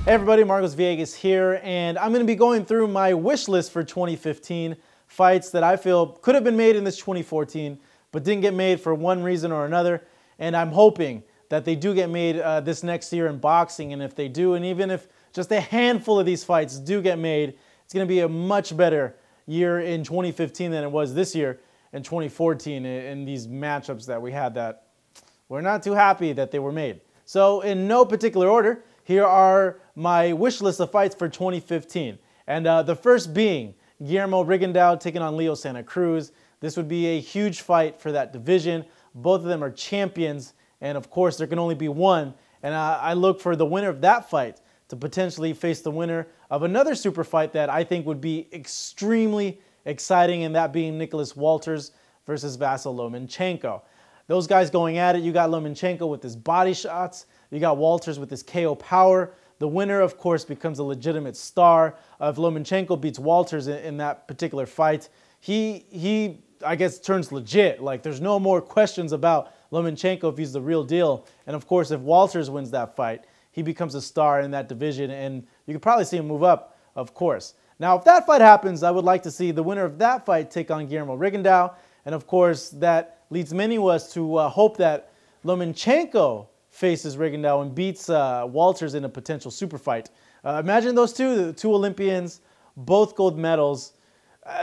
Hey everybody, Marcos Villegas here, and I'm going to be going through my wish list for 2015 fights that I feel could have been made in this 2014, but didn't get made for one reason or another, and I'm hoping that they do get made this next year in boxing, and if they do, and even if just a handful of these fights do get made, it's going to be a much better year in 2015 than it was this year in 2014 in these matchups that we had that we're not too happy that they were made. So in no particular order, here are my wish list of fights for 2015. And the first being Guillermo Rigondeaux taking on Leo Santa Cruz. This would be a huge fight for that division. Both of them are champions, and of course there can only be one. And I look for the winner of that fight to potentially face the winner of another super fight that I think would be extremely exciting, and that being Nicholas Walters versus Vasyl Lomachenko. Those guys going at it, you got Lomachenko with his body shots, you got Walters with his KO power. The winner, of course, becomes a legitimate star. If Lomachenko beats Walters in that particular fight, he I guess turns legit. Like, there's no more questions about Lomachenko if he's the real deal. And of course, if Walters wins that fight, he becomes a star in that division, and you could probably see him move up, of course. Now, if that fight happens, I would like to see the winner of that fight take on Guillermo Rigondeaux. And of course, that leads many of us to hope that Lomachenko faces Rigondeaux and beats Walters in a potential super fight. Imagine those two, the two Olympians, both gold medals.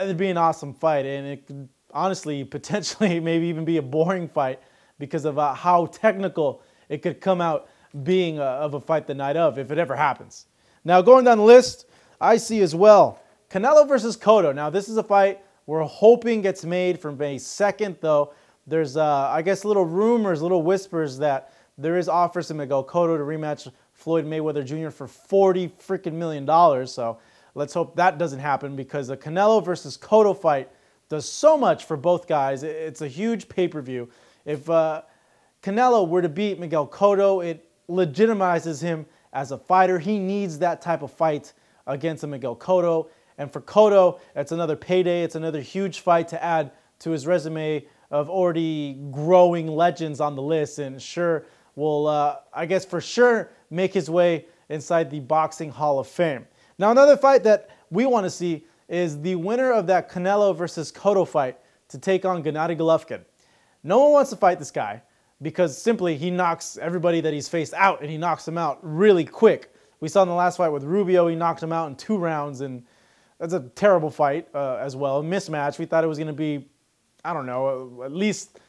It'd be an awesome fight, and it could honestly, potentially, maybe even be a boring fight because of how technical it could come out being of a fight the night of, if it ever happens. Now, going down the list, I see as well Canelo versus Cotto. Now, this is a fight we're hoping gets made for May 2nd, though. There's, I guess, little rumors, little whispers that there is offers to Miguel Cotto to rematch Floyd Mayweather Jr. for $40 million. So let's hope that doesn't happen, because a Canelo versus Cotto fight does so much for both guys. It's a huge pay-per-view. If Canelo were to beat Miguel Cotto, it legitimizes him as a fighter. He needs that type of fight against a Miguel Cotto. And for Cotto, it's another payday. It's another huge fight to add to his resume of already growing legends on the list, and sure will, I guess for sure, make his way inside the Boxing Hall of Fame. Now, another fight that we want to see is the winner of that Canelo versus Cotto fight to take on Gennady Golovkin. No one wants to fight this guy because simply he knocks everybody that he's faced out, and he knocks them out really quick. We saw in the last fight with Rubio, he knocked him out in 2 rounds, and that's a terrible fight as well, a mismatch. We thought it was going to be, I don't know, at least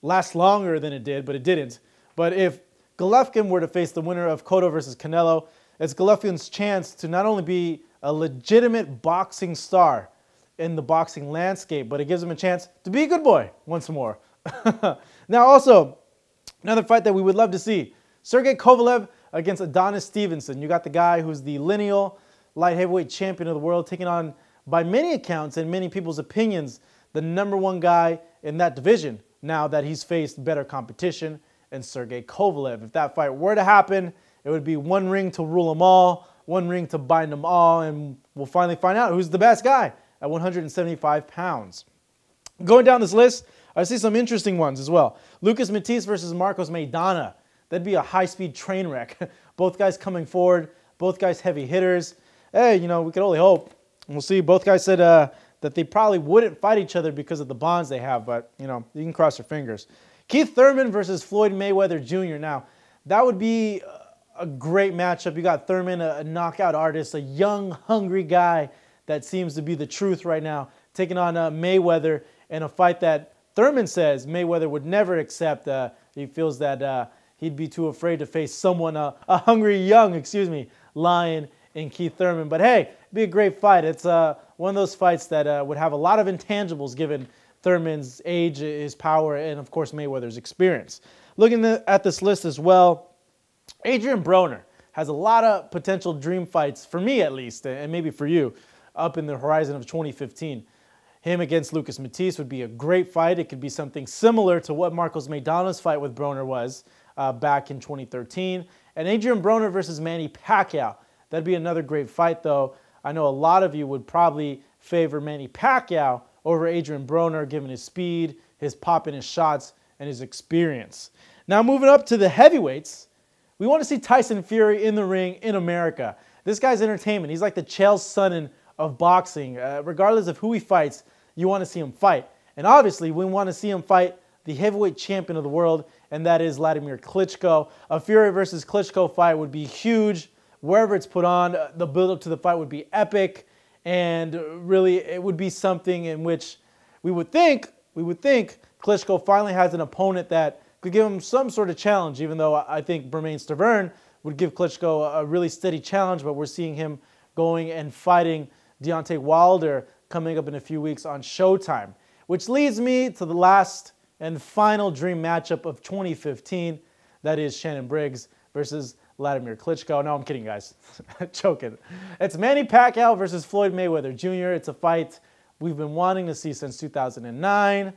last longer than it did, but it didn't. But if Golovkin were to face the winner of Cotto versus Canelo, it's Golovkin's chance to not only be a legitimate boxing star in the boxing landscape, but it gives him a chance to be a good boy once more. Now, also, another fight that we would love to see, Sergey Kovalev against Adonis Stevenson. You got the guy who's the lineal light heavyweight champion of the world, taking on, by many accounts and many people's opinions, the #1 guy in that division now that he's faced better competition in Sergey Kovalev. If that fight were to happen, it would be one ring to rule them all, one ring to bind them all, and we'll finally find out who's the best guy at 175 pounds. Going down this list, I see some interesting ones as well. Lucas Matthysse versus Marcos Maidana. That'd be a high-speed train wreck. Both guys coming forward, both guys heavy hitters. Hey, you know, we could only hope. We'll see. Both guys said that they probably wouldn't fight each other because of the bonds they have, but, you know, you can cross your fingers. Keith Thurman versus Floyd Mayweather Jr. Now, that would be a great matchup. You got Thurman, a knockout artist, a young, hungry guy that seems to be the truth right now, taking on Mayweather in a fight that Thurman says Mayweather would never accept. He feels that he'd be too afraid to face someone, a hungry, young, lion in Keith Thurman. But hey, it'd be a great fight. It's one of those fights that would have a lot of intangibles given Thurman's age, his power, and of course Mayweather's experience. Looking at this list as well, Adrien Broner has a lot of potential dream fights, for me at least, and maybe for you, up in the horizon of 2015. Him against Lucas Matthysse would be a great fight. It could be something similar to what Marcos Maidana's fight with Broner was back in 2013. And Adrien Broner versus Manny Pacquiao. That'd be another great fight, though. I know a lot of you would probably favor Manny Pacquiao over Adrien Broner, given his speed, his pop in his shots, and his experience. Now, moving up to the heavyweights, We want to see Tyson Fury in the ring in America. This guy's entertainment. He's like the Chael Sonnen of boxing. Regardless of who he fights, you want to see him fight. And obviously, we want to see him fight the heavyweight champion of the world, and that is Vladimir Klitschko. A Fury versus Klitschko fight would be huge. Wherever it's put on, the build-up to the fight would be epic. And really, it would be something in which we would think Klitschko finally has an opponent that could give him some sort of challenge, even though I think Thurman would give Klitschko a really steady challenge, but we're seeing him going and fighting Deontay Wilder coming up in a few weeks on Showtime. Which leads me to the last and final dream matchup of 2015, that is Shannon Briggs versus Vladimir Klitschko. No, I'm kidding, guys. Joking. It's Manny Pacquiao versus Floyd Mayweather Jr. It's a fight we've been wanting to see since 2009.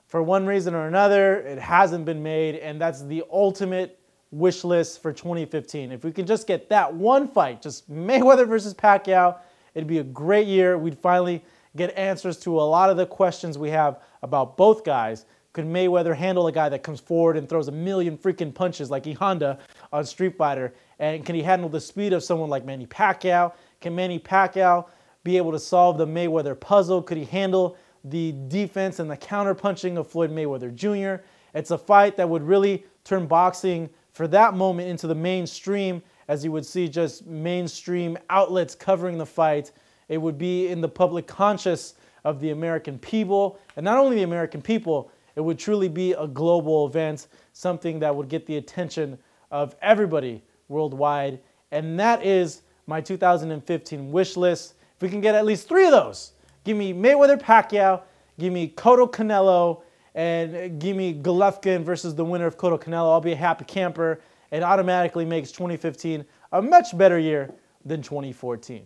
For one reason or another, it hasn't been made, and that's the ultimate wish list for 2015. If we can just get that one fight, just Mayweather versus Pacquiao, it'd be a great year. We'd finally get answers to a lot of the questions we have about both guys. Could Mayweather handle a guy that comes forward and throws a million freaking punches like E Honda on Street Fighter? And can he handle the speed of someone like Manny Pacquiao? Can Manny Pacquiao be able to solve the Mayweather puzzle? Could he handle the defense and the counter-punching of Floyd Mayweather Jr.? It's a fight that would really turn boxing for that moment into the mainstream, as you would see just mainstream outlets covering the fight. It would be in the public conscious of the American people, and not only the American people, it would truly be a global event, something that would get the attention of everybody worldwide, and that is my 2015 wish list. If we can get at least 3 of those, give me Mayweather Pacquiao, give me Cotto Canelo, and give me Golovkin versus the winner of Cotto Canelo. I'll be a happy camper, and automatically makes 2015 a much better year than 2014.